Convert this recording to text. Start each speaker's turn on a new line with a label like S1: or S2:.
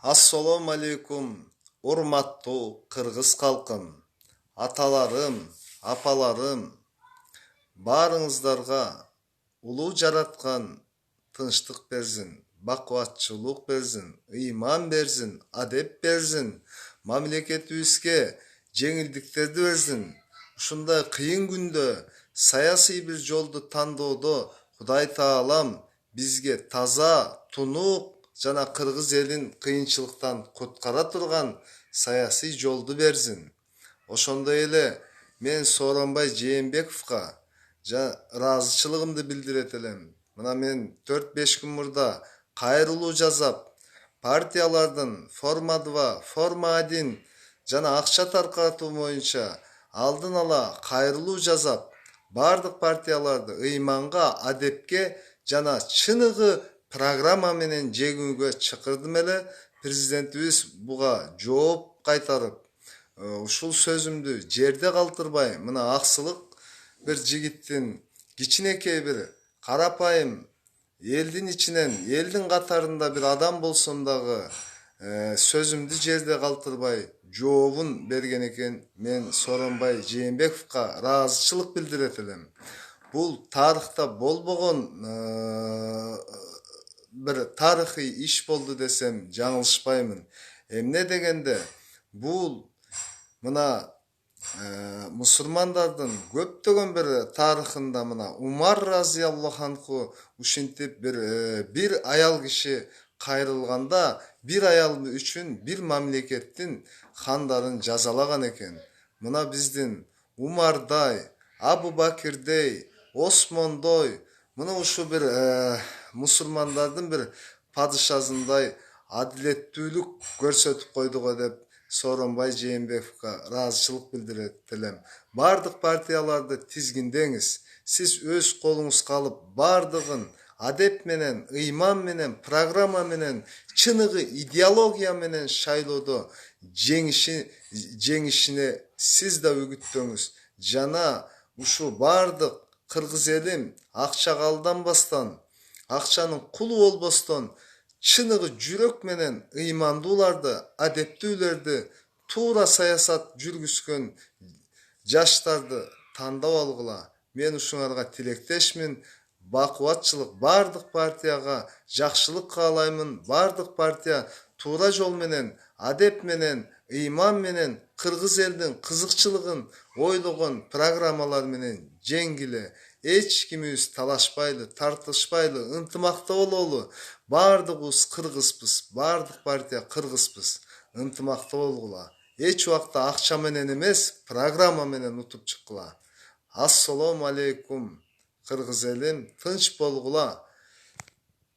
S1: Assalamu alaikum, urmattуу Kırgız халкым, аталарым, апаларым, баарыңыздарга улуу жараткан тынчтык берсин, бакубатчылык берсин, ыйман берсин, адеп берсин, мамлекетибизге жеңилдиктерди берсин. Ушундай кыйын күндө саясий бир жолду тандоодо Кудай Таалам бизге таза, тунук жана кыргыз элин кыйынчылыктан куткара турган саясий жолду берсин. Ошондой эле мен Сооронбай Жээнбековго ыраазычылыгымды билдирет элем. Мына мен 4-5 күн мурда кайрылуу жасап, партиялардын форма 2, форма 1 жана акча таркатуу боюнча алдын ала кайрылуу жасап, бардык партияларды ыйманга, адепке жана чыныгы программа менен жегүүгө чакырдым эле. Президентибиз буга жооп кайтарып, ушул сөзүмдү жерде калтырбай, мына аксылык bir жигиттин кичинекей bir карапайым элдин ичинен, элдин катарында bir адам болсом дагы сөзүмдү жерде калтырбай жообун берген экен. Мен Сооронбай Жээнбековго ыраазычылык билдирет элем. Бул тарыхта болбогон bir тарыхый иш болду десем жаңылышпаймын. Эмне дегенде, бул мына мусулмандардын көптөгөн bir тарыхында мына Умар разияллаху анху ушинтип bir аял киши кайрылганда, bir аял үчүн bir мамлекеттин хандарын жазалаган экен. Мына биздин Умардай, Абу Бакирдей, Осмондой, мына ушу bir мусулмандардын bir падышасындай адилеттүүлүк көрсөтүп койду го деп Сооронбай Жээнбековго ыраазычылык билдирет элем. Бардык партияларды тизгиндеңиз. Сиз өз колуңузга алып, бардыгын адеп менен, ыйман менен, программа менен, чыныгы идеология менен шайлоодо жеңишине сиз да үгүттөңүз. Жана ушу бардык кыргыз элим акчага алданбастан, акчанын кулу болбостон, чыныгы жүрөк менен ыймандууларды, адептүүлөрдү, туура саясат жүргүзгөн жаштарды тандап алгыла. Мен ушуңарга тилектешмин. Бакубатчылык бардык партияга жакшылык каалаймын. Бардык партия туура жол менен, адеп менен, ыйман менен кыргыз элдин кызыкчылыгын ойлогон программалар менен жеңгиле. Эч кимибиз талашпайлы, тартышпайлы, ынтымакта бололу. Бардыгыбыз кыргызбыз, бардык партия кыргызбыз. Ынтымакта болгула. Эч убакта акча менен эмес, программа менен утуп чыккыла. Ассаламу алейкум, кыргыз элим, тынч болгула.